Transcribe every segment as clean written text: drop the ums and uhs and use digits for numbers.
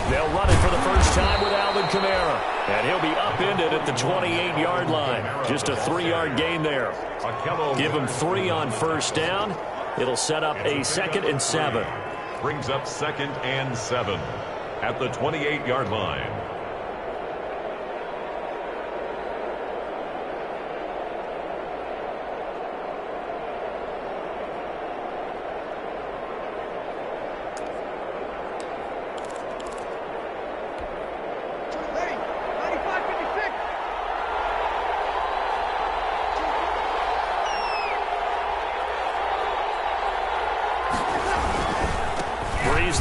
They'll run it for the first time with Alvin Kamara. And he'll be upended at the 28-yard line. Just a 3-yard gain there. Give him 3 on first down. It'll set up a 2nd and 7. Brings up 2nd and 7 at the 28-yard line.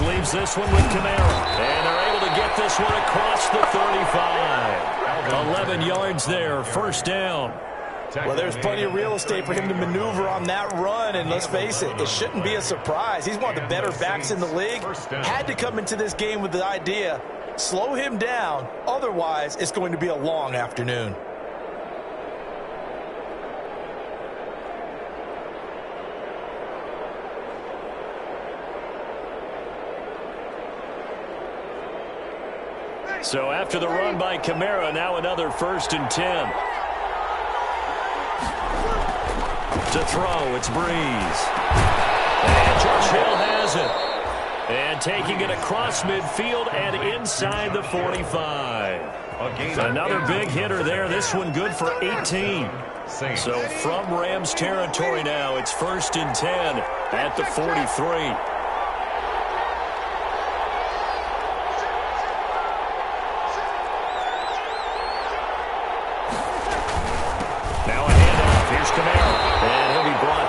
Leaves this one with Kamara. And they're able to get this one across the 35. 11 yards there, first down. Well, there's plenty of real estate for him to maneuver on that run, and let's face it, it shouldn't be a surprise. He's one of the better backs in the league. Had to come into this game with the idea, slow him down, otherwise it's going to be a long afternoon. So after the run by Kamara, now another 1st and 10. To throw, it's Breeze. And George Hill has it. And taking it across midfield and inside the 45. Another big hitter there. This one good for 18. So from Rams territory now, it's 1st and 10 at the 43.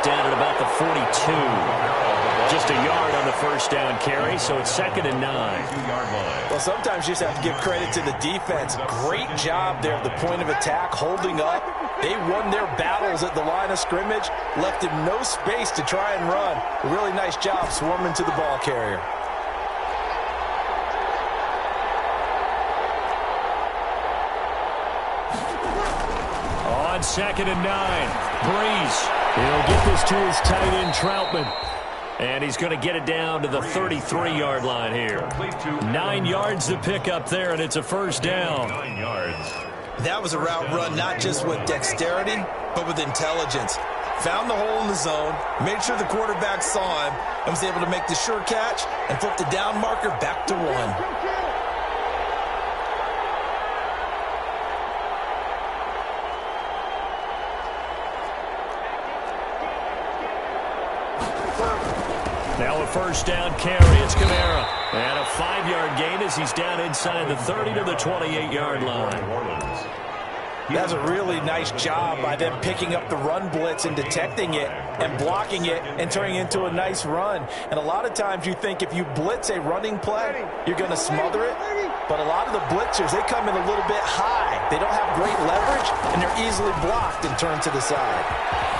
Down at about the 42. Just a yard on the first down carry, so it's 2nd and 9. Well, sometimes you just have to give credit to the defense. Great job there at the point of attack, holding up. They won their battles at the line of scrimmage, left him no space to try and run. A really nice job swarming to the ball carrier. On 2nd and 9, Breeze. He'll get this to his tight end, Troutman. And he's going to get it down to the 33-yard line here. 9 yards to pick up there, and it's a first down. 9 yards. That was a route run not just with dexterity, but with intelligence. Found the hole in the zone, made sure the quarterback saw him, and was able to make the sure catch and flip the down marker back to 1. Now a first down carry. It's Kamara. And a 5-yard gain as he's down inside the 30 to the 28-yard line. That's a really nice job by them picking up the run blitz and detecting it and blocking it and turning it into a nice run. And a lot of times you think if you blitz a running play, you're going to smother it. But a lot of the blitzers, they come in a little bit high. They don't have great leverage, and they're easily blocked and turned to the side.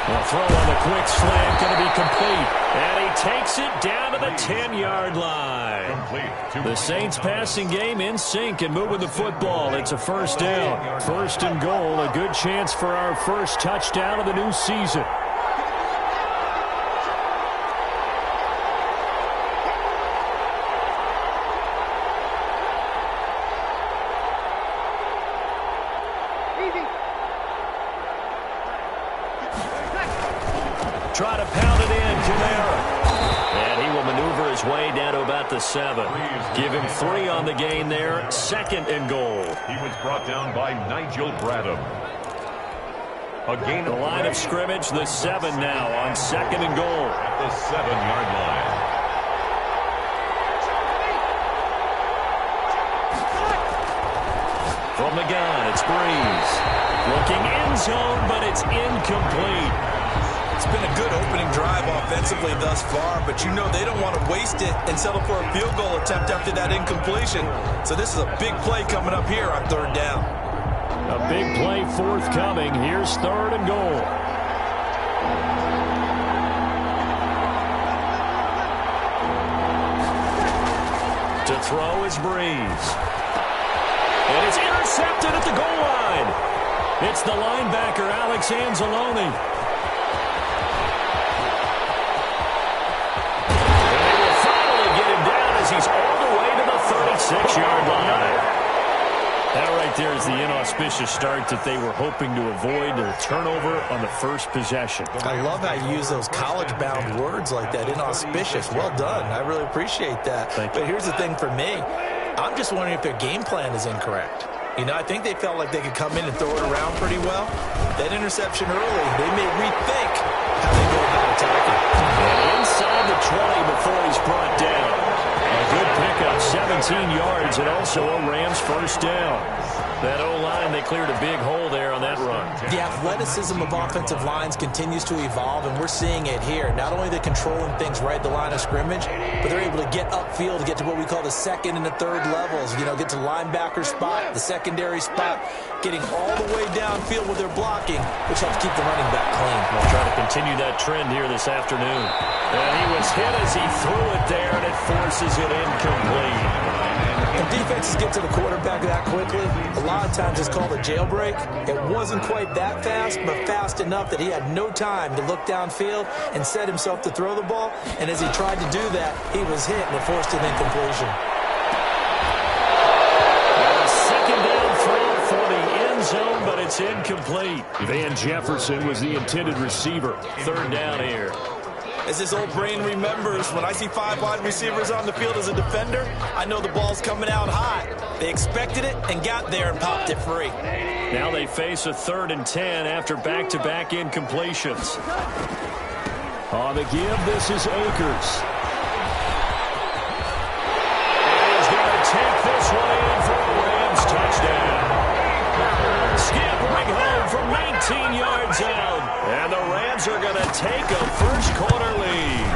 A throw on the quick slant going to be complete. And he takes it down to the 10-yard line. The Saints passing game in sync and moving the football. It's a first down. 1st and goal. A good chance for our first touchdown of the new season. Try to pound it in, Kamara. And he will maneuver his way down to about the 7. Give him 3 on the gain there. 2nd and goal. He was brought down by Nigel Bradham. A gain the line of scrimmage, the 7 now on 2nd and goal. At the 7-yard line. From the gun, it's Breeze. Looking end zone, but it's incomplete. It's been a good opening drive offensively thus far, but you know they don't want to waste it and settle for a field goal attempt after that incompletion. So this is a big play coming up here on 3rd down. A big play forthcoming. Here's 3rd and goal. To throw is Breeze. And it's intercepted at the goal line. It's the linebacker, Alex Anzalone. He's all the way to the 36-yard there is the inauspicious start that they were hoping to avoid, a turnover on the first possession. I love how you use those college-bound words like that, inauspicious. Well done. I really appreciate that. But here's the thing for me. I'm just wondering if their game plan is incorrect. You know, I think they felt like they could come in and throw it around pretty well. That interception early, they may rethink how they go about attacking. And inside the 20 before he's brought down. A good pickup, 17 yards, and also a Rams first down. That O-line, they cleared a big hole there on that run. The athleticism of offensive lines continues to evolve, and we're seeing it here. Not only are they controlling things right at the line of scrimmage, but they're able to get upfield to get to what we call the second and the third levels. You know, get to linebacker spot, the secondary spot, getting all the way downfield with their blocking, which helps keep the running back clean. We'll try to continue that trend here this afternoon. And he was hit as he threw it there, and it forces it incomplete. When defenses get to the quarterback that quickly, a lot of times it's called a jailbreak. It wasn't quite that fast, but fast enough that he had no time to look downfield and set himself to throw the ball. And as he tried to do that, he was hit, and it forced an incompletion. Second down throw for the end zone, but it's incomplete. Van Jefferson was the intended receiver. Third down here. As his old brain remembers, when I see 5 wide receivers on the field as a defender, I know the ball's coming out hot. They expected it and got there and popped it free. Now they face a 3rd and 10 after back-to-back incompletions. On the give, this is Akers. And he's going to take this one in for a Rams touchdown. Scampering home from 19 yards out. And the Rams are going to take a first-quarter lead.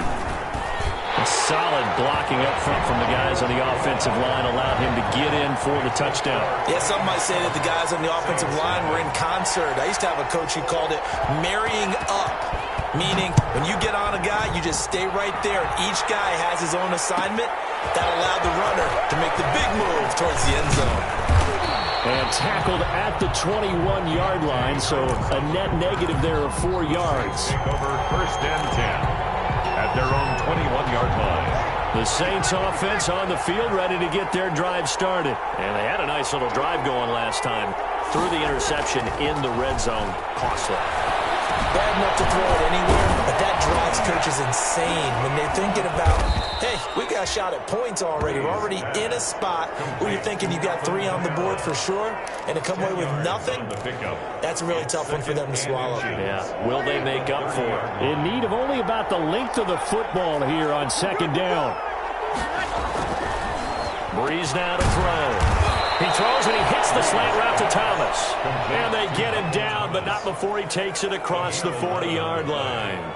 A solid blocking up front from the guys on the offensive line allowed him to get in for the touchdown. Yeah, some might say that the guys on the offensive line were in concert. I used to have a coach who called it marrying up, meaning when you get on a guy, you just stay right there. And each guy has his own assignment. That allowed the runner to make the big move towards the end zone. And tackled at the 21-yard line, so a net negative there of 4 yards. Over 1st and 10 at their own 21-yard line. The Saints offense on the field ready to get their drive started. And they had a nice little drive going last time. Threw the interception in the red zone. Costly. Bad enough to throw it anywhere, but that drives coaches insane when they're thinking about, hey, we got a shot at points already. We're already in a spot where you're thinking you got 3 on the board for sure, and to come away with nothing, that's a really tough one for them to swallow. Yeah, will they make up for it? In need of only about the length of the football here on 2nd down. Breeze now to throw. He throws and he hits the slant route to Thomas. And they get him down, but not before he takes it across the 40-yard line.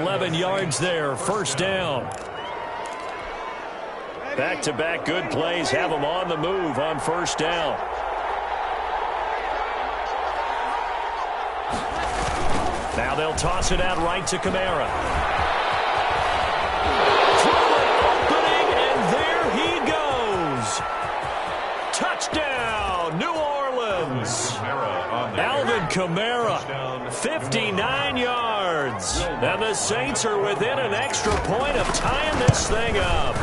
11 yards there, first down. Back-to-back good plays have him on the move on first down. Now they'll toss it out right to Kamara. Opening, and there he goes. Touchdown, New Orleans. Alvin Kamara, 59 yards. And the Saints are within an extra point of tying this thing up.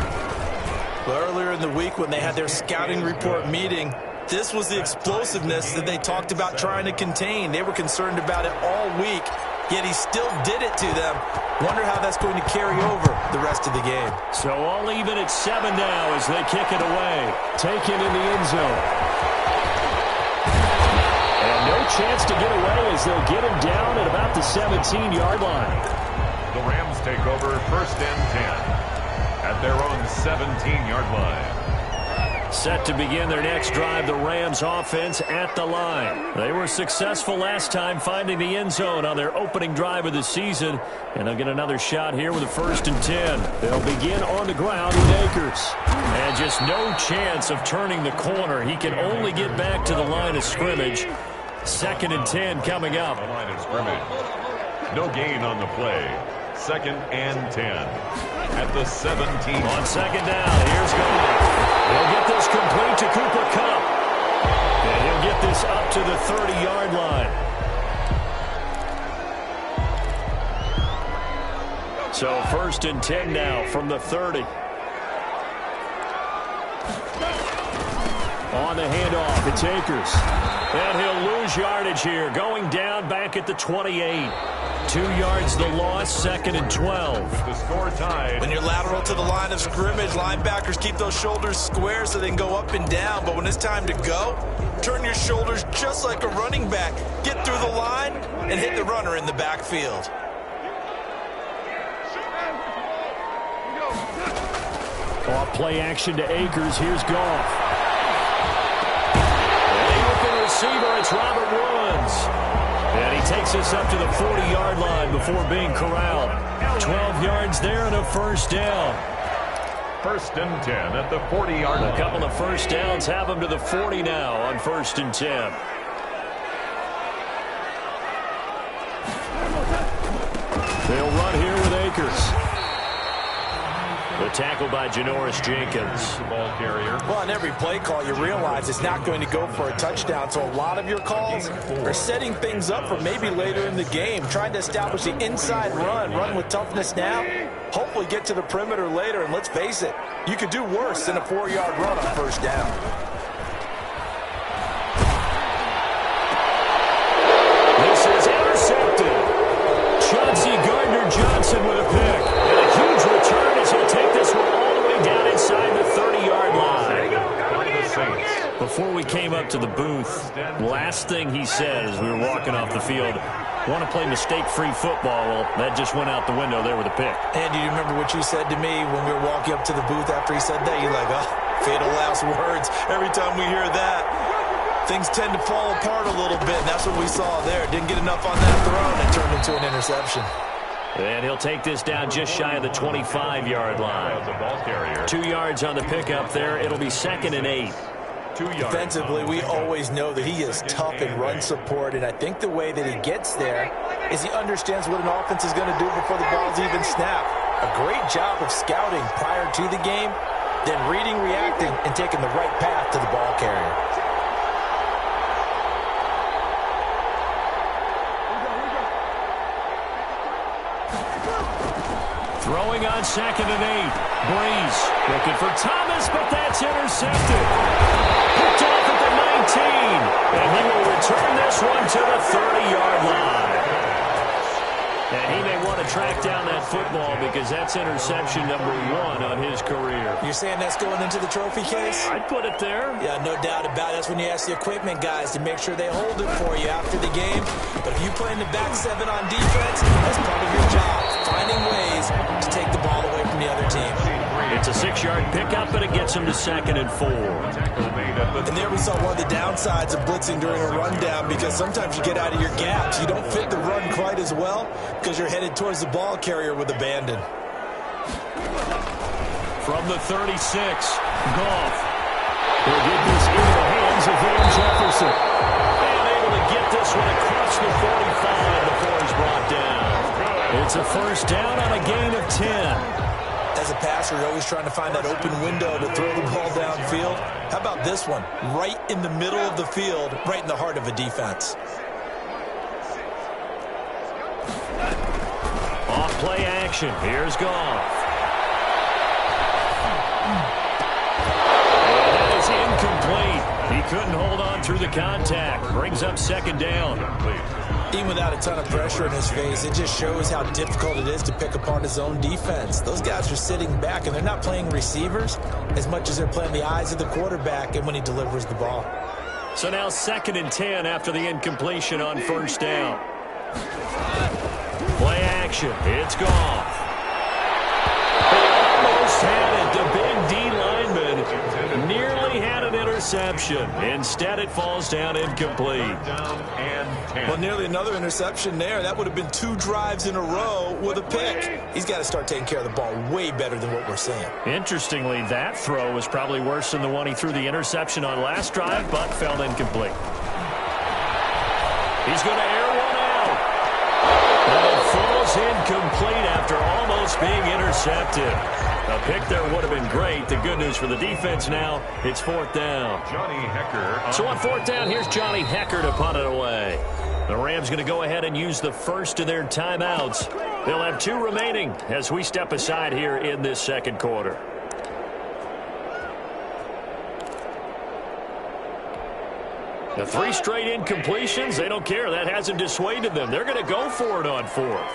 Well, earlier in the week when they had their scouting report meeting, this was the explosiveness that they talked about trying to contain. They were concerned about it all week, yet he still did it to them. Wonder how that's going to carry over the rest of the game. So all even at 7 now as they kick it away. Taken in the end zone. And no chance to get away as they'll get him down at about the 17-yard line. The Rams take over 1st and 10 at their own 17-yard line. Set to begin their next drive, the Rams offense at the line. They were successful last time finding the end zone on their opening drive of the season, and they'll get another shot here with a 1st and 10. They'll begin on the ground with Akers. And just no chance of turning the corner. He can only get back to the line of scrimmage. 2nd and 10 coming up. The line of scrimmage. No gain on the play. 2nd and 10 at the 17. On 2nd down, here's Goldie. He'll get this complete to Cooper Kupp. And he'll get this up to the 30-yard line. So 1st and 10 now from the 30. On the handoff, it's Akers. And he'll lose yardage here, going down back at the 28. 2 yards the loss, 2nd and 12. The score tied. When you're lateral to the line of scrimmage, linebackers keep those shoulders square so they can go up and down. But when it's time to go, turn your shoulders just like a running back. Get through the line and hit the runner in the backfield. Off play action to Akers. Here's Goff. Open receiver, it's Robert Woods. And he takes us up to the 40-yard line before being corralled. 12 yards there and a first down. 1st and 10 at the 40-yard line. A couple of first downs have them to the 40 now on 1st and 10. They'll run here with Akers. The tackle by Janoris Jenkins. Ball carrier. Well, on every play call, you realize it's not going to go for a touchdown. So a lot of your calls are setting things up for maybe later in the game, trying to establish the inside run with toughness now, hopefully get to the perimeter later. And let's face it, you could do worse than a 4-yard run on first down. This is intercepted. Chauncey Gardner-Johnson with a pick. And a huge return as he'll take this one all the way down inside the 30-yard line. Before we came up to the booth, last thing he said as we were walking off the field, want to play mistake-free football. Well, that just went out the window there with a pick. And do you remember what you said to me when we were walking up to the booth after he said that? You're like, oh, fatal last words. Every time we hear that, things tend to fall apart a little bit, and that's what we saw there. Didn't get enough on that throw, and it turned into an interception. And he'll take this down just shy of the 25-yard line. 2 yards on the pickup there. It'll be 2nd and 8. Defensively, we always know that he is tough in run support, and I think the way that he gets there is he understands what an offense is going to do before the ball's even snapped. A great job of scouting prior to the game, then reading, reacting, and taking the right path to the ball carrier. Throwing on 2nd and 8. Breeze looking for Thomas, but that's intercepted. Picked off at the 19. And he will return this one to the 30-yard line. And he may want to track down that football because that's interception number 1 on his career. You're saying that's going into the trophy case? I'd put it there. Yeah, no doubt about it. That's when you ask the equipment guys to make sure they hold it for you after the game. But if you play in the back 7 on defense, that's part of your job, finding ways to take the ball away from the other team. It's a 6-yard pickup, and it gets him to 2nd and 4. And there we saw one of the downsides of blitzing during a rundown, because sometimes you get out of your gaps. You don't fit the run quite as well because you're headed towards the ball carrier with abandon. From the 36, Goff. He'll get this into the hands of Van Jefferson. And able to get this one across the 45 before he's brought down. It's a first down on a gain of 10. As a passer, you're always trying to find that open window to throw the ball downfield. How about this one? Right in the middle of the field, right in the heart of a defense. Off play action. Here's Goff. And that is incomplete. He couldn't hold on through the contact. Brings up 2nd down. Even without a ton of pressure in his face, it just shows how difficult it is to pick apart his own defense. Those guys are sitting back, and they're not playing receivers as much as they're playing the eyes of the quarterback and when he delivers the ball. So now 2nd and 10 after the incompletion on first down. Play action. It's Goff. He almost had it. The big D lineman nearly had an interception. Instead, it falls down incomplete. Well, nearly another interception there. That would have been 2 drives in a row with a pick. He's got to start taking care of the ball way better than what we're seeing. Interestingly, that throw was probably worse than the one he threw the interception on last drive, but fell incomplete. He's going to air one out. And it falls incomplete after almost being intercepted. A pick there would have been great. The good news for the defense now, it's 4th down. Johnny Hecker. So on 4th down, here's Johnny Hecker to punt it away. The Rams going to go ahead and use the first of their timeouts. They'll have 2 remaining as we step aside here in this 2nd quarter. The 3 straight incompletions, they don't care. That hasn't dissuaded them. They're going to go for it on 4th.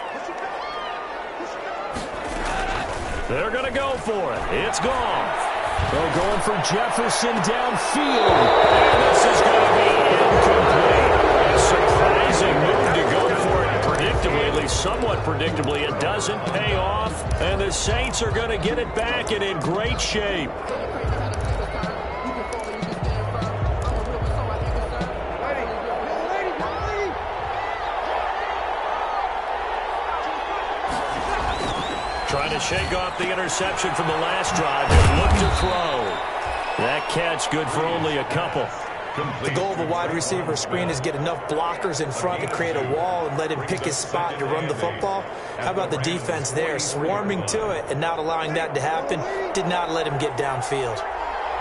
They're going to go for it. It's gone. They're going for Jefferson downfield. And this is going to be incomplete. A surprising move to go for it predictably, at least somewhat predictably. It doesn't pay off, and the Saints are going to get it back and in great shape. Trying to shake off the interception from the last drive. Look to throw. That catch good for only a couple. The goal of a wide receiver screen is get enough blockers in front to create a wall and let him pick his spot to run the football. How about the defense there, swarming to it and not allowing that to happen? Did not let him get downfield.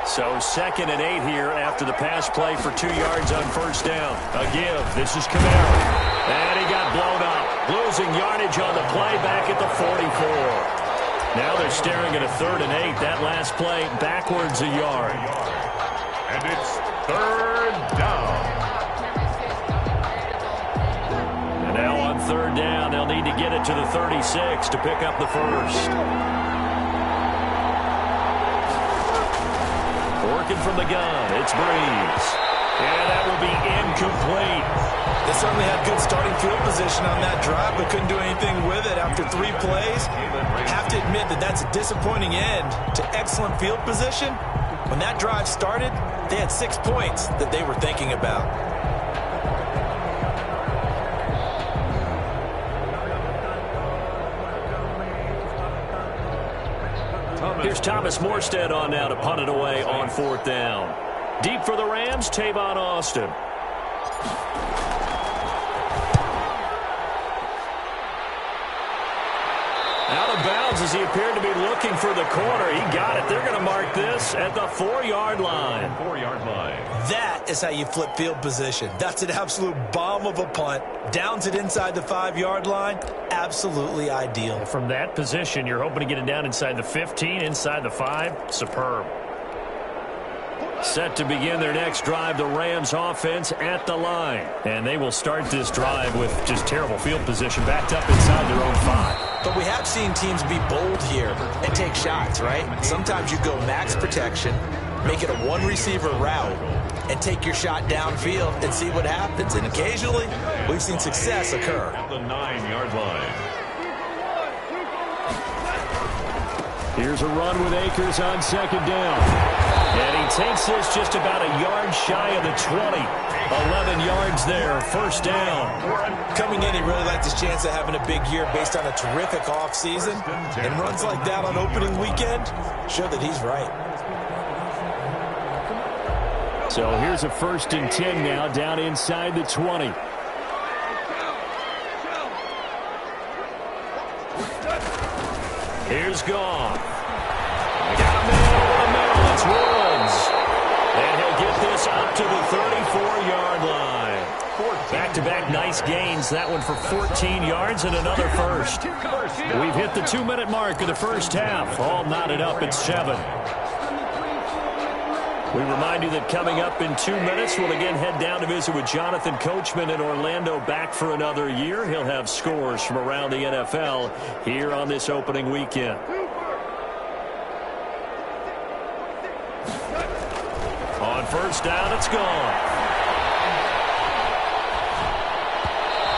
So 2nd and 8 here after the pass play for 2 yards on 1st down. A give. This is Camaro. And he got blown up. Losing yardage on the play back at the 44. Now they're staring at a 3rd and 8. That last play backwards a yard. And it's 3rd down. And now on 3rd down, they'll need to get it to the 36 to pick up the first. Working from the gun, it's Breeze. And that will be incomplete. They certainly had good starting field position on that drive, but couldn't do anything with it after 3 plays. Have to admit that that's a disappointing end to excellent field position. When that drive started, they had 6 points that they were thinking about. Here's Thomas Morstead on now to punt it away on 4th down. Deep for the Rams, Tavon Austin. Out of bounds as he appeared to be looking for the corner. He got it. They're going to mark this at the 4-yard line. 4-yard line. That is how you flip field position. That's an absolute bomb of a punt. Downs it inside the 5-yard line. Absolutely ideal. From that position, you're hoping to get it down inside the 15, inside the 5. Superb. Set to begin their next drive, the Rams offense at the line. And they will start this drive with just terrible field position, backed up inside their own 5. But we have seen teams be bold here and take shots, right? Sometimes you go max protection, make it a 1-receiver route, and take your shot downfield and see what happens. And occasionally, we've seen success occur. At the 9-yard line. Here's a run with Akers on 2nd down. And he takes this just about a yard shy of the 20. 11 yards there, 1st down. Coming in, he really liked his chance of having a big year based on a terrific offseason. And runs like that on opening weekend show that he's right. So here's a 1st and 10 now, down inside the 20. Here's Goff. They got a man over the middle. It's Woods. And he'll get this up to the 34-yard line. Back-to-back nice gains. That one for 14 yards and another first. We've hit the 2-minute mark of the first half. All knotted up at 7. We remind you that coming up in 2 minutes, we'll again head down to visit with Jonathan Coachman in Orlando, back for another year. He'll have scores from around the NFL here on this opening weekend. On 1st down, it's gone.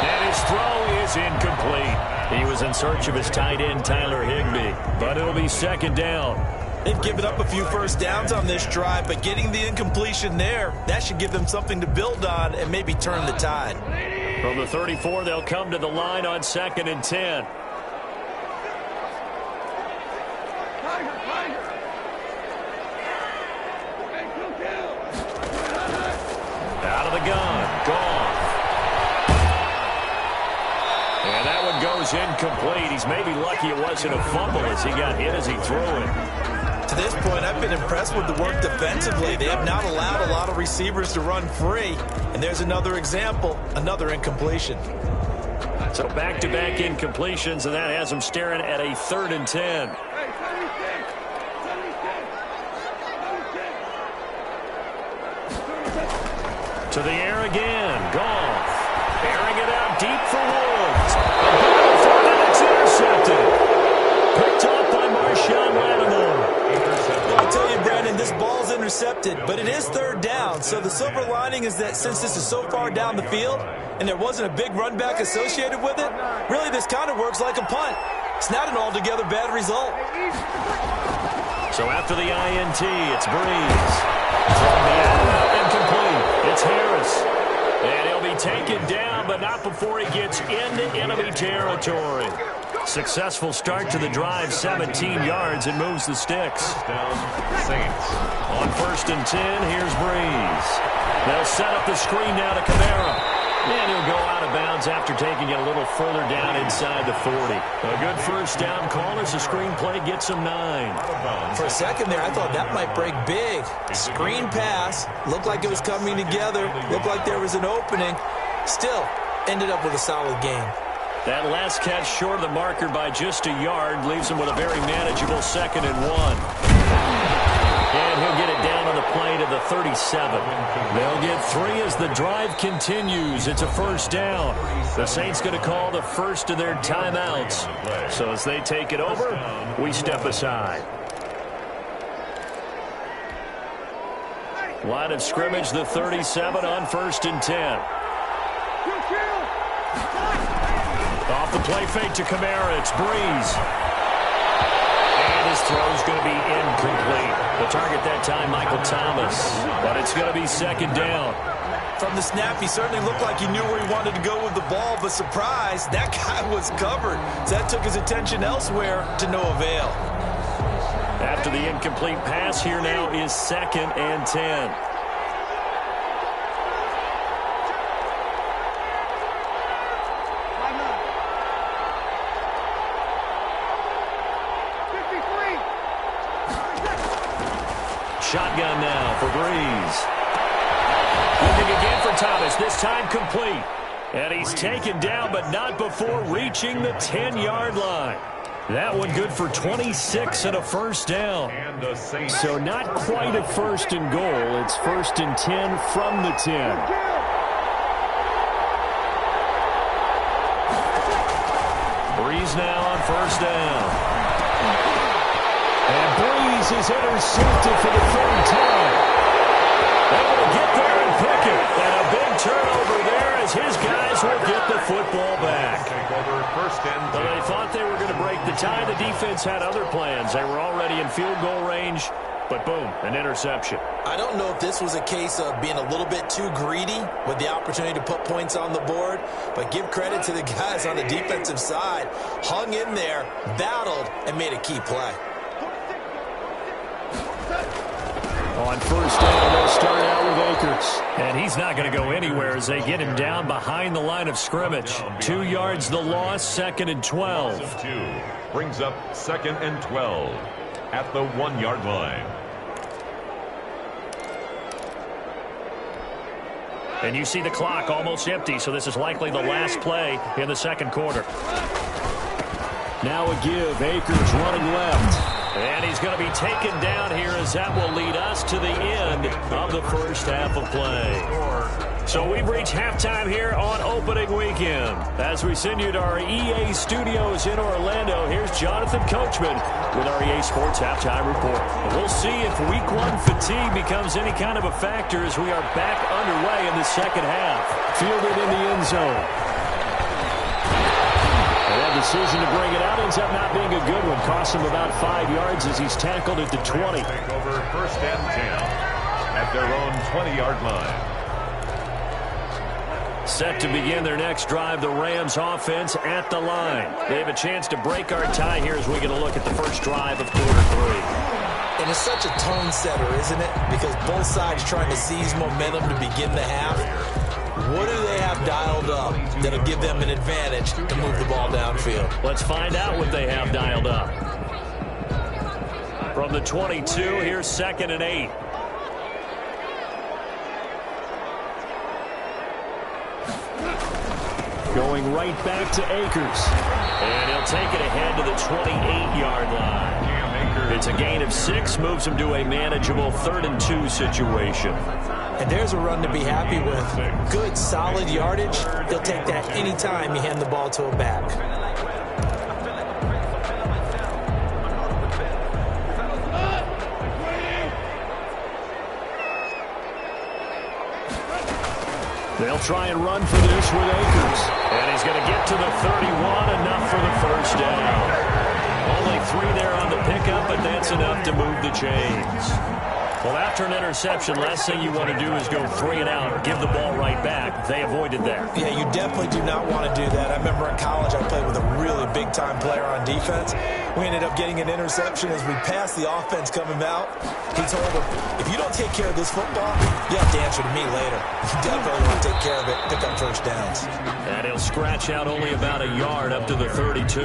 And his throw is incomplete. He was in search of his tight end, Tyler Higbee, but it'll be 2nd down. They've given up a few first downs on this drive, but getting the incompletion there, that should give them something to build on and maybe turn the tide. From the 34, they'll come to the line on 2nd and 10. Out of the gun, Goff. And that one goes incomplete. He's maybe lucky it wasn't a fumble as he got hit as he threw it. To this point, I've been impressed with the work defensively. They have not allowed a lot of receivers to run free. And there's another example, another incompletion. So back-to-back incompletions, and that has them staring at a 3rd and 10. To the air again. Goff. Airing it out deep for Woods. And it's intercepted. Picked off by Marshawn Lattimore. I'll tell you, Brandon, this ball's intercepted, but it is third down. So the silver lining is that since this is so far down the field and there wasn't a big run back associated with it, really this kind of works like a punt. It's not an altogether bad result. So after the INT, it's Breeze. From the end, incomplete. It's Harris. And he'll be taken down, but not before he gets into enemy territory. Successful start to the drive, 17 yards, and moves the sticks. Down, Saints. On 1st and 10, here's Breeze. They'll set up the screen now to Kamara. And he'll go out of bounds after taking it a little further down inside the 40. A good first down call as the screenplay gets him 9. For a second there, I thought that might break big. Screen pass. Looked like it was coming together. Looked like there was an opening. Still, ended up with a solid game. That last catch short of the marker by just a yard leaves him with a very manageable 2nd and 1. And he'll get it down on the play to the 37. They'll get 3 as the drive continues. It's a first down. The Saints going to call the first of their timeouts. So as they take it over, we step aside. Line of scrimmage, the 37 on 1st and 10. Off the play fake to Kamara. It's Breeze. And his throw's going to be incomplete. The target that time, Michael Thomas. But it's going to be 2nd down. From the snap, he certainly looked like he knew where he wanted to go with the ball, but surprise, that guy was covered. So that took his attention elsewhere to no avail. After the incomplete pass, here now is 2nd and 10. Shotgun now for Breeze. Looking again for Thomas, this time complete. And he's taken down, but not before reaching the 10-yard line. That one good for 26 and a first down. So not quite a 1st and goal. It's 1st and 10 from the 10. Breeze now on 1st down. And Breeze is intercepted for the 3rd time. Able to get there and pick it. And a big turnover there as his guys will get the football back. Well, they thought they were going to break the tie. The defense had other plans. They were already in field goal range. But boom, an interception. I don't know if this was a case of being a little bit too greedy with the opportunity to put points on the board, but give credit to the guys on the defensive side. Hung in there, battled, and made a key play. On 1st down, they'll start out with Akers. And he's not going to go anywhere as they get him down behind the line of scrimmage. 2 yards the loss, 2nd and 12. Brings up 2nd and 12 at the 1-yard line. And you see the clock almost empty, so this is likely the last play in the 2nd quarter. Now a give. Akers running left. And he's going to be taken down here as that will lead us to the end of the first half of play. So we've reached halftime here on opening weekend. As we send you to our EA studios in Orlando, here's Jonathan Coachman with our EA Sports Halftime Report. And we'll see if Week 1 fatigue becomes any kind of a factor as we are back underway in the 2nd half. Fielded in the end zone. That decision to bring it out ends up not being a good one. Costs him about 5 yards as he's tackled at the 20. Take over 1st and 10 at their own 20-yard line. Set to begin their next drive, the Rams offense at the line. They have a chance to break our tie here as we get a look at the first drive of quarter 3. And it's such a tone setter, isn't it? Because both sides trying to seize momentum to begin the half. What do they have dialed up that'll give them an advantage to move the ball downfield? Let's find out what they have dialed up. From the 22, here's 2nd and 8. Going right back to Akers. And he'll take it ahead to the 28-yard line. It's a gain of 6, moves him to a manageable 3rd and 2 situation. And there's a run to be happy with. Good, solid yardage. He'll take that anytime you hand the ball to a back. They'll try and run for this with Akers. And he's going to get to the 31, enough for the first down. Only 3 there on the pickup, but that's enough to move the chains. Well, after an interception, last thing you want to do is go 3 and out, give the ball right back. They avoided that. Yeah, you definitely do not want to do that. I remember in college I played with a really big-time player on defense. We ended up getting an interception as we passed the offense coming out. He told him, if you don't take care of this football, you have to answer to me later. You definitely want to take care of it, pick up first downs. And he'll scratch out only about a yard up to the 32.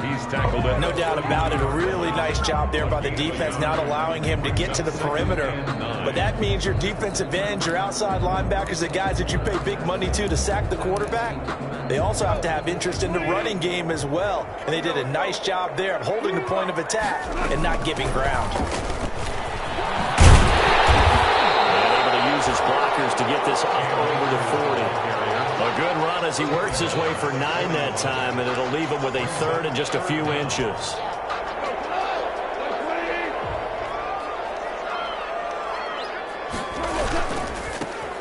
He's tackled it. No doubt about it. A really nice job there by the defense, not allowing him to get to the perimeter. But that means your defensive ends, your outside linebackers, the guys that you pay big money to sack the quarterback, they also have to have interest in the running game as well. And they did a nice job there of holding the point of attack and not giving ground. Able to use his blockers to get this up over the 40. A good run as he works his way for 9 that time, and it'll leave him with a 3rd and just a few inches.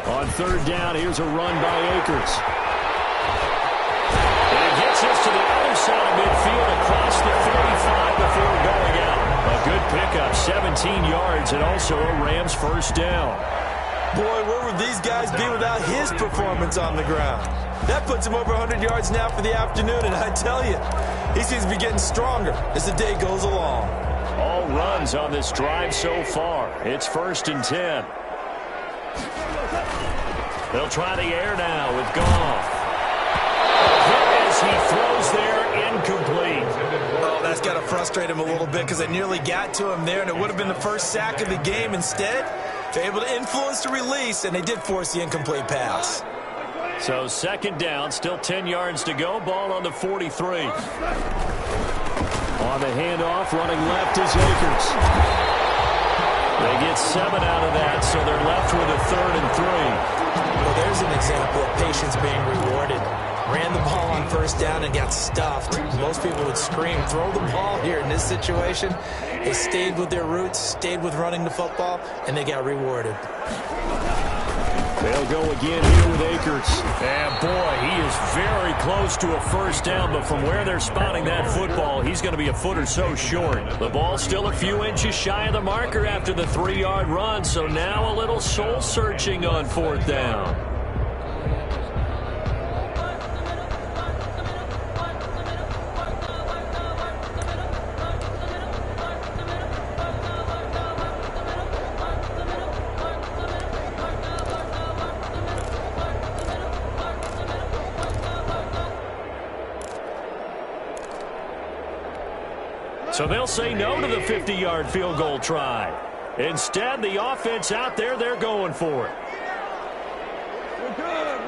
On 3rd down, here's a run by Akers. And he gets this to the other side of midfield across the 45 before going out. A good pickup, 17 yards, and also a Rams first down. Boy, where would these guys be without his performance on the ground? That puts him over 100 yards now for the afternoon, and I tell you, he seems to be getting stronger as the day goes along. All runs on this drive so far. It's 1st and 10. They'll try the air now with Goff. As he throws there, incomplete. Oh, that's got to frustrate him a little bit because I nearly got to him there, and it would have been the first sack of the game. Instead, they're able to influence the release, and they did force the incomplete pass. So 2nd down, still 10 yards to go. Ball on the 43. On the handoff, running left is Akers. They get 7 out of that, so they're left with a 3rd and 3. Well, there's an example of patience being rewarded. Ran the ball on 1st down and got stuffed. Most people would scream, throw the ball here. In this situation, they stayed with their roots, stayed with running the football, and they got rewarded. They'll go again here with Akers. And boy, he is very close to a first down, but from where they're spotting that football, he's going to be a foot or so short. The ball's still a few inches shy of the marker after the 3-yard run, so now a little soul-searching on 4th down. So they'll say no to the 50-yard field goal try. Instead, the offense out there, they're going for it. We're good.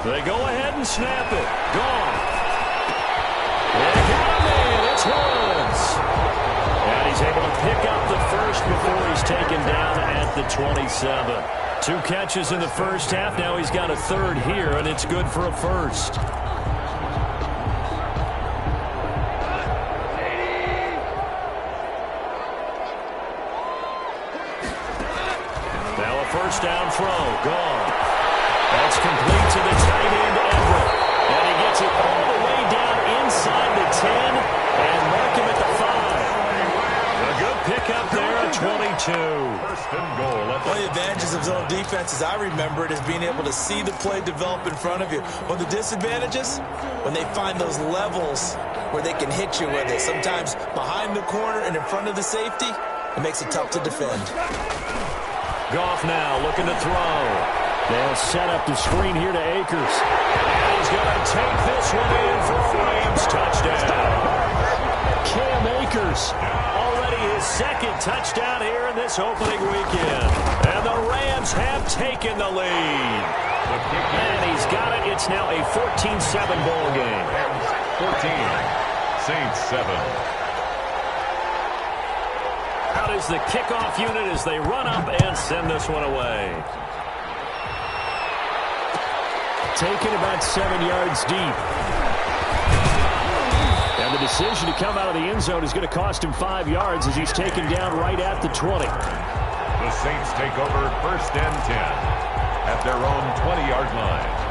They go ahead and snap it. Gone. They got a man. It's Woods. And he's able to pick up the first before he's taken down at the 27. 2 catches in the first half. Now he's got a 3rd here, and it's good for a first. First down throw, gone. That's complete to the tight end, Everett. And he gets it all the way down inside the 10 and mark him at the 5. A good pickup there at 22. First and goal. One of the advantages of zone defense, as I remember it, is being able to see the play develop in front of you. One of the disadvantages, when they find those levels where they can hit you with it, sometimes behind the corner and in front of the safety, it makes it tough to defend. Goff now looking to throw. They'll set up the screen here to Akers. And he's going to take this one in for a Rams touchdown. Cam Akers, already his 2nd touchdown here in this opening weekend. And the Rams have taken the lead. And he's got it. It's now a 14-7 ball game. 14, Saints 7. out is the kickoff unit as they run up and send this one away. Taken about 7 yards deep. And the decision to come out of the end zone is going to cost him 5 yards as he's taken down right at the 20. The Saints take over 1st and 10 at their own 20-yard line.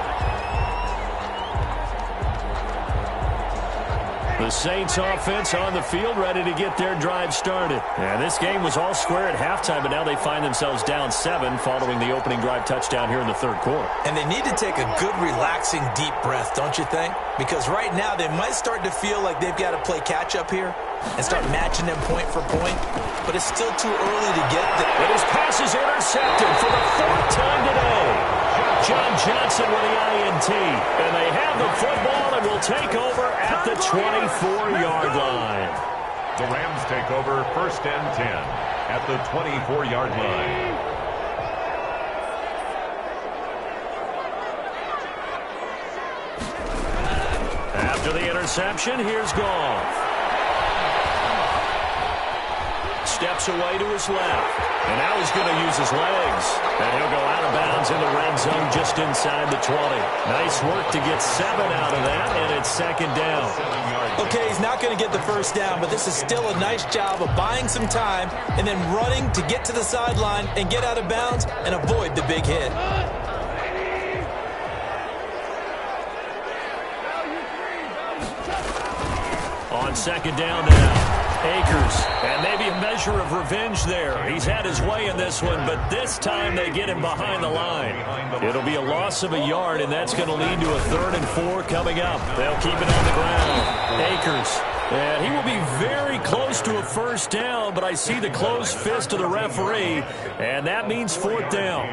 The Saints offense on the field ready to get their drive started. And this game was all square at halftime, but now they find themselves down 7 following the opening drive touchdown here in the 3rd quarter. And they need to take a good, relaxing, deep breath, don't you think? Because right now they might start to feel like they've got to play catch-up here and start matching them point for point. But it's still too early to get there. And his pass is intercepted for the 4th time today. John Johnson with the INT. And they have the football and will take over at the 24-yard line. The Rams take over 1st and 10 at the 24-yard line. After the interception, here's Goff. Steps away to his left. And now he's going to use his legs. And he'll go out of bounds in the red zone just inside the 20. Nice work to get 7 out of that, and it's 2nd down. Okay, he's not going to get the 1st down, but this is still a nice job of buying some time and then running to get to the sideline and get out of bounds and avoid the big hit. On 2nd down now. Akers, and maybe a measure of revenge there. He's had his way in this one, but this time they get him behind the line. It'll be a loss of a yard, and that's going to lead to a 3rd and 4 coming up. They'll keep it on the ground. Akers, and he will be very close to a 1st down, but I see the closed fist of the referee, and that means 4th down.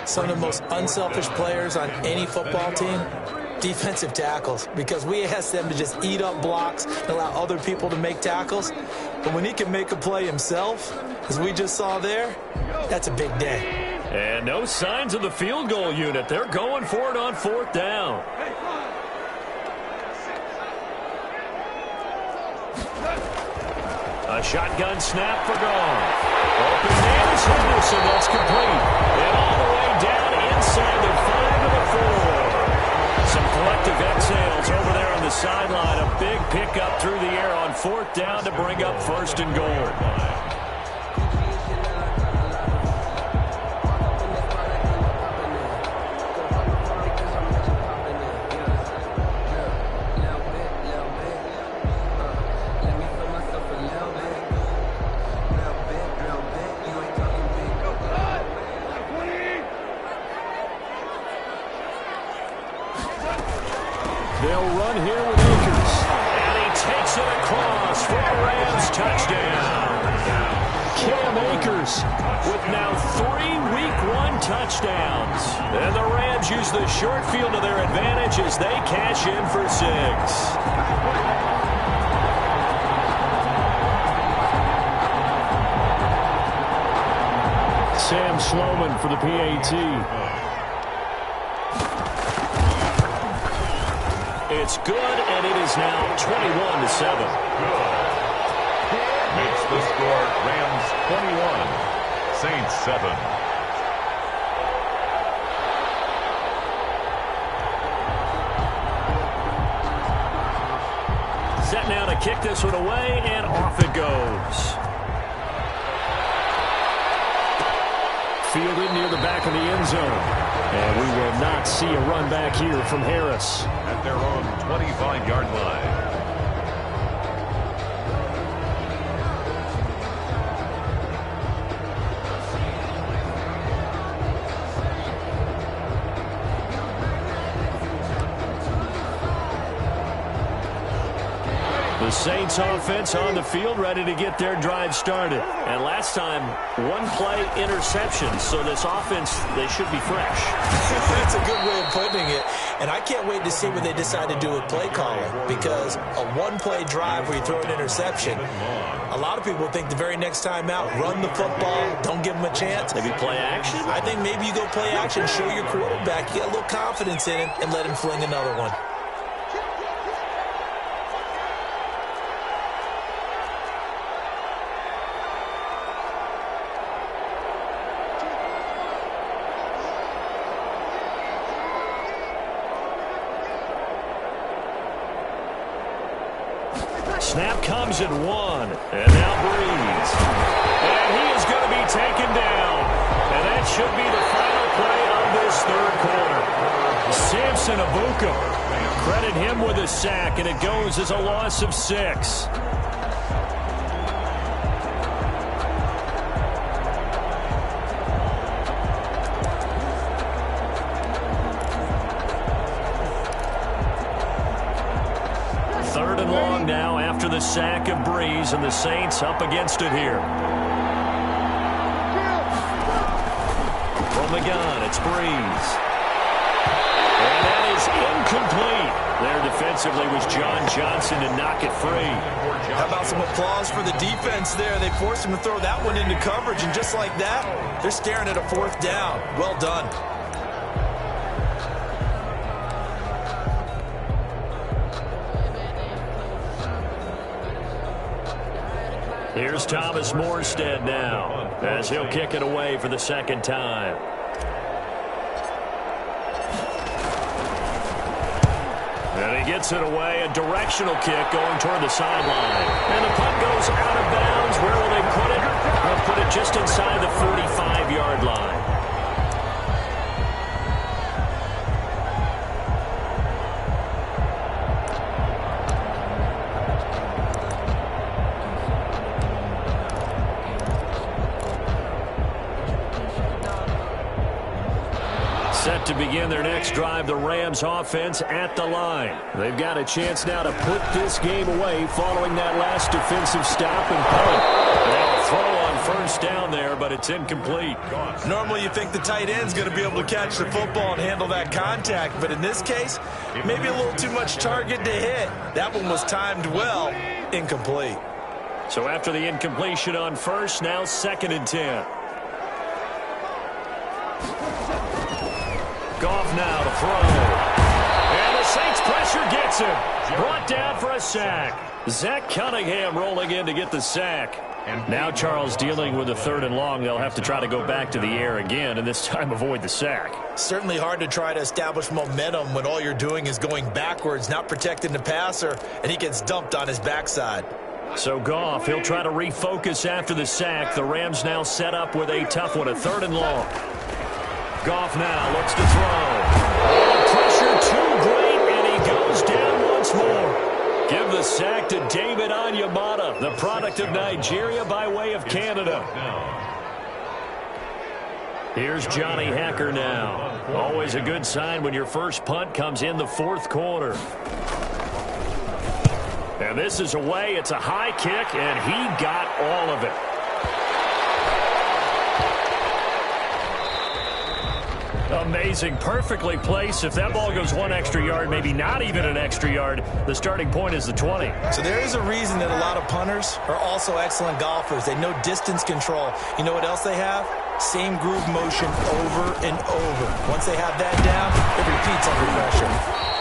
Some of the most unselfish players on any football team, defensive tackles, because we ask them to just eat up blocks and allow other people to make tackles. But when he can make a play himself, as we just saw there, that's a big day. And no signs of the field goal unit. They're going for it on 4th down. A shotgun snap for Goff. Open man is Henderson. That's complete. And all the way down inside the 5 of the 4. Some collective exhales over there on the sideline. A big pickup through the air on 4th down to bring up 1st and goal. They'll run here with Akers. And he takes it across for a Rams touchdown. Cam Akers with now 3 Week 1 touchdowns. And the Rams use the short field to their advantage as they cash in for 6. Sam Sloman for the PAT. It's good, and it is now 21-7. Makes the score Rams 21, Saints 7. Set now to kick this one away, and off it goes. Fielded near the back of the end zone. And we will not see a run back here from Harris. At their own 25-yard line. The Saints offense on the field ready to get their drive started. And last time, 1-play interception. So this offense, they should be fresh. That's a good way of putting it. And I can't wait to see what they decide to do with play calling. Because a 1-play drive where you throw an interception, a lot of people think the very next time out, run the football, don't give them a chance. Maybe play action? I think maybe you go play action, show your quarterback, you get a little confidence in him, and let him fling another one. Snap comes at 1. And now Breeze. And he is going to be taken down. And that should be the final play of this third quarter. Samson Abuka. Credit him with a sack, and it goes as a loss of 6. Third and long now after the sack of Breeze, and the Saints up against it here. From the gun, it's Breeze. And that is incomplete. There defensively was John Johnson to knock it free. How about some applause for the defense there? They forced him to throw that one into coverage, and just like that, they're staring at a fourth down. Well done. Here's Thomas Morstead now, as he'll kick it away for the second time. And he gets it away, a directional kick going toward the sideline. And the punt goes out of bounds. Where will they put it? They'll put it just inside the 45-yard line. Set to begin their next drive, the Rams offense at the line. They've got a chance now to put this game away following that last defensive stop and punt. They'll throw on first down there, but it's incomplete. Normally you think the tight end's going to be able to catch the football and handle that contact, but in this case, maybe a little too much target to hit. That one was timed well, incomplete. So after the incompletion on first, now 2nd and 10. Goff now to throw. And the Saints pressure gets him. Brought down for a sack. Zach Cunningham rolling in to get the sack. Now Charles dealing with a 3rd and long. They'll have to try to go back to the air again, and this time avoid the sack. Certainly hard to try to establish momentum when all you're doing is going backwards, not protecting the passer, and he gets dumped on his backside. So Goff, he'll try to refocus after the sack. The Rams now set up with a tough one, a 3rd and long. Goff now looks to throw. Oh, pressure too great, and he goes down once more. Give the sack to David Onyemata, the product of Nigeria by way of Canada. Here's Johnny Hekker now. Always a good sign when your first punt comes in the 4th quarter. And this is away. It's a high kick, and he got all of it. Amazing. Perfectly placed. If that ball goes 1 extra yard, maybe not even an extra yard, the starting point is the 20. So there is a reason that a lot of punters are also excellent golfers. They know distance control. You know what else they have? Same groove motion over and over. Once they have that down, it repeats under pressure.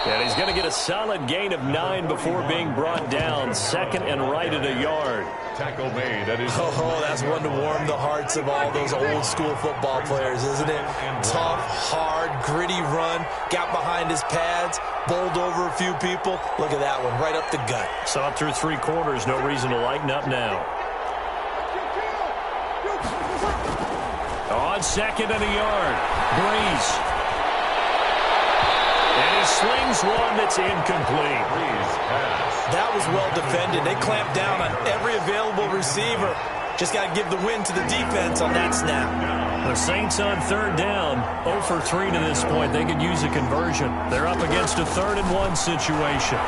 And he's going to get a solid gain of 9 before being brought down. 2nd and right at a yard. Tackle made. That is. Oh, that's one to warm the hearts of all those old school football players, isn't it? Tough, hard, gritty run. Got behind his pads, bowled over a few people. Look at that one, right up the gut. So up through 3 quarters, no reason to lighten up now. On 2nd and a yard, Breeze. And he slings one that's incomplete. That was well defended. They clamped down on every available receiver. Just got to give the win to the defense on that snap. The Saints on 3rd down, 0 for 3 to this point. They could use a conversion. They're up against a 3rd and 1 situation.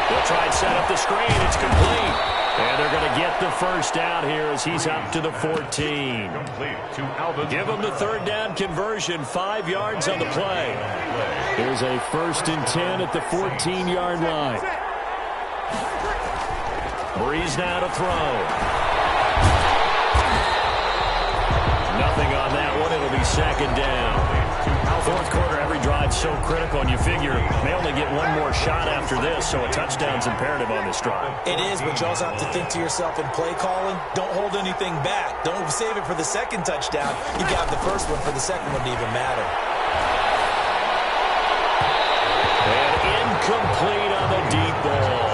They'll try and set up the screen. It's complete. And they're going to get the first down here as he's up to the 14. Give him the 3rd down conversion, 5 yards on the play. Here's a 1st and 10 at the 14-yard line. Breeze now to throw. Nothing on that one. It'll be 2nd down. 4th quarter, every drive's so critical, and you figure they only get one more shot after this, so a touchdown's imperative on this drive. It is, but you also have to think to yourself in play calling, don't hold anything back. Don't save it for the 2nd touchdown. You got the first one for the 2nd one to even matter. And incomplete on the deep ball.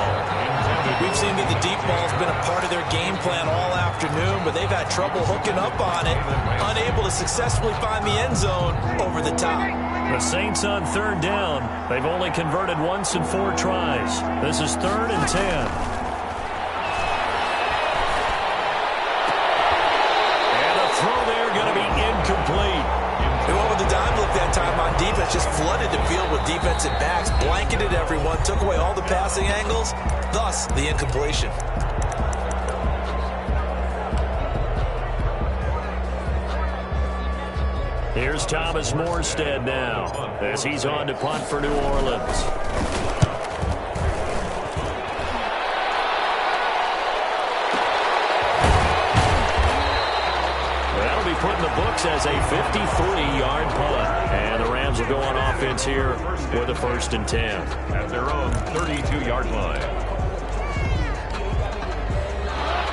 seemed that the deep ball's been a part of their game plan all afternoon, but they've had trouble hooking up on it, unable to successfully find the end zone over the top. The Saints on third down. They've only converted once in 4 tries. This is 3rd and 10. And the throw there going to be incomplete. They went with the dime look that time on defense, just flooded the field with defensive backs, blanketed everyone, took away all the passing angles, thus the incompletion. Here's Thomas Morstead now as he's on to punt for New Orleans. That'll be put in the books as a 53-yard punt. And the Rams will go on offense here with a 1st and 10. At their own 32-yard line.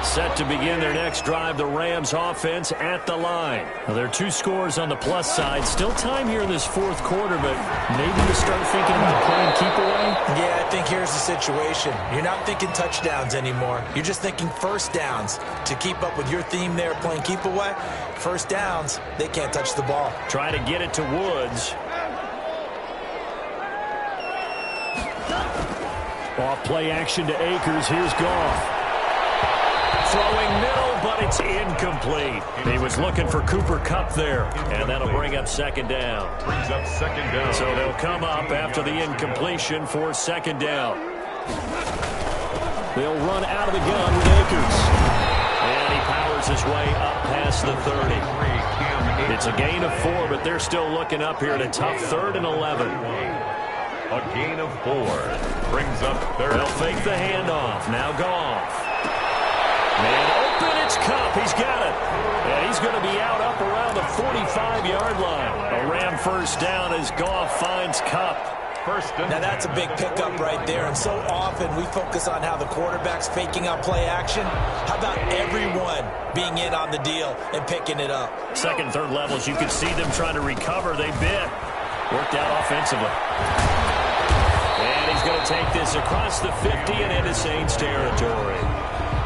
Set to begin their next drive, the Rams offense at the line. Now, there are 2 scores on the plus side. Still time here in this 4th quarter, but maybe you start thinking about playing keep away? Yeah, I think here's the situation. You're not thinking touchdowns anymore. You're just thinking first downs. To keep up with your theme there, playing keep away, first downs, they can't touch the ball. Try to get it to Woods. Off play action to Akers. Here's Goff. Throwing middle, but it's incomplete. He was looking for Cooper Kupp there, and that'll bring up 2nd down. Brings up 2nd down. So they'll come up after the incompletion for 2nd down. They'll run out of the gun with Akers. And he powers his way up past the 30. It's a gain of 4, but they're still looking up here at a tough 3rd and 11. A gain of 4. Brings up 3rd. They'll fake the handoff. Now Goff. Man open, it's Kupp. He's got it. And he's going to be out up around the 45-yard line. A Ram 1st down as Goff finds Kupp. Now that's a big pickup right there, and so often we focus on how the quarterback's faking out play action. How about everyone being in on the deal and picking it up? 2nd, 3rd levels, you could see them trying to recover. They bit. Worked out offensively. And he's going to take this across the 50 and into Saints territory.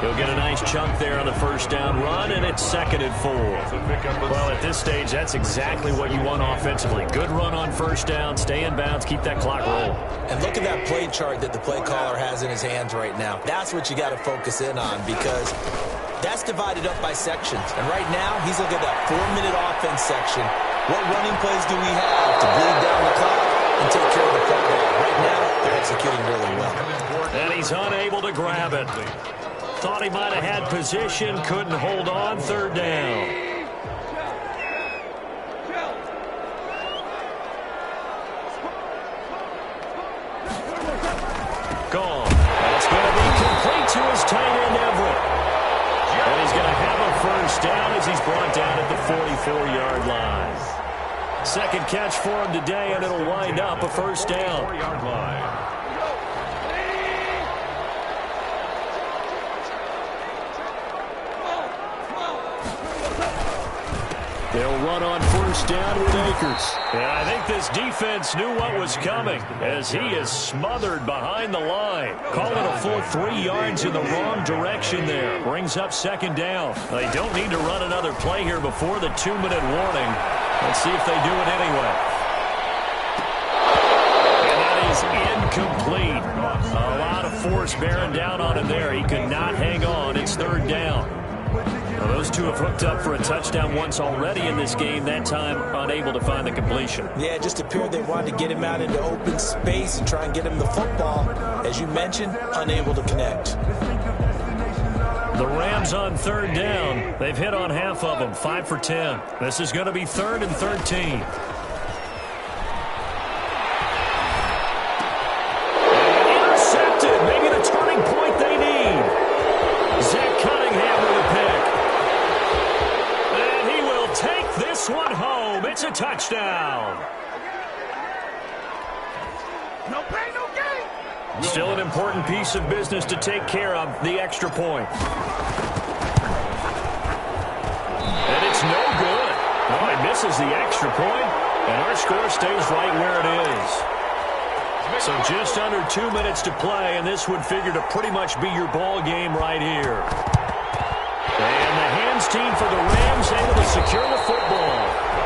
He'll get a nice chunk there on the 1st down run, and it's 2nd and 4. Well, at this stage, that's exactly what you want offensively. Good run on 1st down, stay in bounds, keep that clock rolling. And look at that play chart that the play caller has in his hands right now. That's what you got to focus in on, because that's divided up by sections. And right now, he's looking at that 4-minute offense section. What running plays do we have to bleed down the clock and take care of the football? Right now, they're executing really well. And he's unable to grab it. Thought he might have had position, couldn't hold on. 3rd down. Gone. And it's going to be complete to his tight end, Everett. And he's going to have a 1st down as he's brought down at the 44-yard line. 2nd catch for him today, and it'll wind up a 1st down. 4-yard line. They'll run on 1st down with Akers. And I think this defense knew what was coming as he is smothered behind the line. Call it a full 3 yards in the wrong direction there. Brings up 2nd down. They don't need to run another play here before the 2-minute warning. Let's see if they do it anyway. And that is incomplete. A lot of force bearing down on him there. He could not hang on. It's 3rd down. Well, those two have hooked up for a touchdown once already in this game, that time unable to find the completion. Yeah, it just appeared they wanted to get him out into open space and try and get him the football. As you mentioned, unable to connect. The Rams on 3rd down. They've hit on half of them, 5 for 10. This is going to be 3rd and 13. Intercepted. Maybe the turning point they need. Zach Cunningham with a pick. And he will take this one home. It's a touchdown. No pain, no gain. Still an important piece of business to take care of, the extra point. And it's no good. No, he misses the extra point, and our score stays right where it is. So just under 2 minutes to play, and this would figure to pretty much be your ball game right here. And the hands team for the Rams able to secure the football.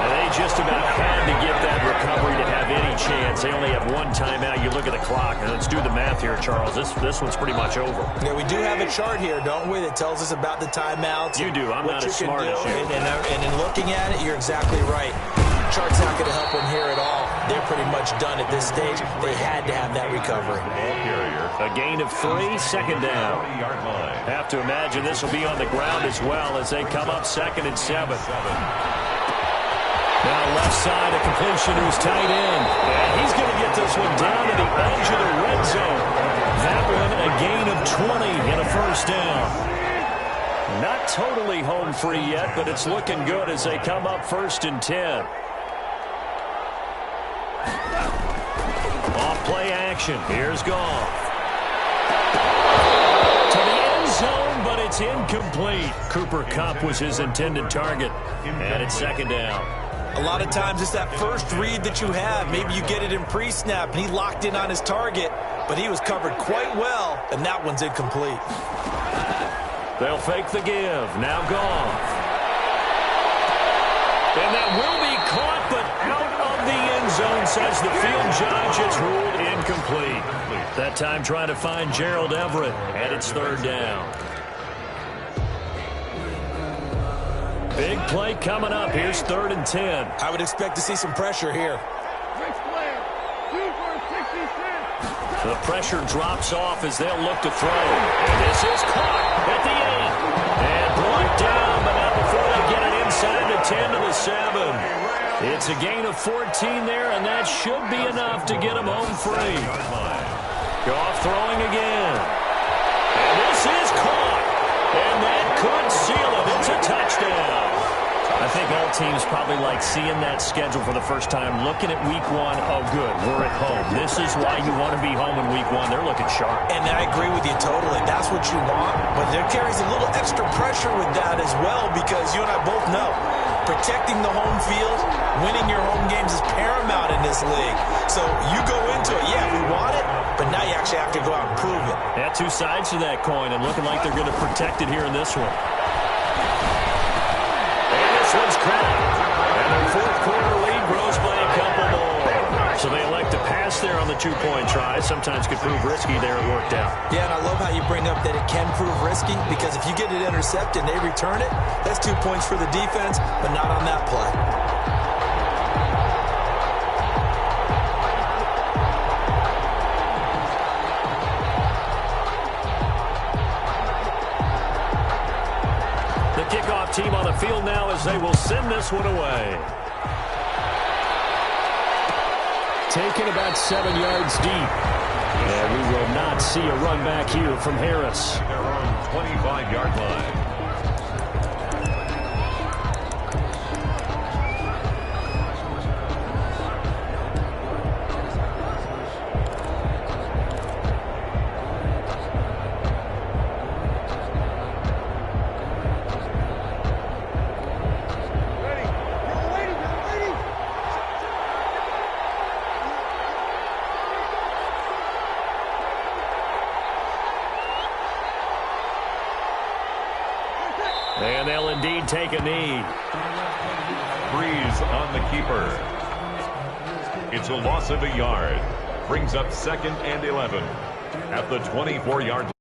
And they just about had to get that recovery to have any chance. They only have one timeout. You look at the clock. And let's do the math here, Charles. This one's pretty much over. Yeah, we do have a chart here, don't we, that tells us about the timeouts. You do. I'm not as smart as you. And in looking at it, you're exactly right. Chart's not going to help them here at all. They're pretty much done at this stage. They had to have that recovery. A gain of 3, second down. Have to imagine this will be on the ground as well as they come up 2nd and 7. Now left side, a completion to his tight end. And he's going to get this one down to the edge of the red zone. That one a gain of 20 and a first down. Not totally home free yet, but it's looking good as they come up 1st and 10. Off play action. Here's Goff. To the end zone, but it's incomplete. Cooper Kupp was his intended target. And it's 2nd down. A lot of times it's that first read that you have. Maybe you get it in pre-snap, and he locked in on his target, but he was covered quite well, and that one's incomplete. They'll fake the give. Now Goff. And that will be caught, but out of the end zone, says the field judge. It's ruled incomplete. That time trying to find Gerald Everett, and it's 3rd down. Big play coming up. Here's 3rd and 10. I would expect to see some pressure here. The pressure drops off as they'll look to throw. And this is caught at the end. And brought down, but not before they get it inside the 10 to the 7. It's a gain of 14 there, and that should be enough to get them home free. Goff throwing again. And this is caught. And that could seal it. It's a touchdown. I think all teams probably like seeing that schedule for the first time, looking at week 1. Oh, good, we're at home. This is why you want to be home in week 1. They're looking sharp. And I agree with you totally. That's what you want. But there carries a little extra pressure with that as well, because you and I both know protecting the home field, winning your home games is paramount in this league. So you go into it, yeah, we want it, but now you actually have to go out and prove it. Yeah, 2 sides to that coin, and looking like they're going to protect it here in this one. And this one's caught. And their 4th quarter lead grows by a couple more. So they elect to pass there on the 2-point try. Sometimes could prove risky there. It worked out. Yeah, and I love how you bring up that it can prove risky, because if you get it intercepted and they return it, that's 2 points for the defense, but not on that play. The kickoff team on the field now as they will send this one away. Taken about 7 yards deep. And we will not see a run back here from Harris. They're on 25-yard line. And they'll indeed take a knee. Breeze on the keeper. It's a loss of a yard. Brings up 2nd and 11 at the 24-yard line.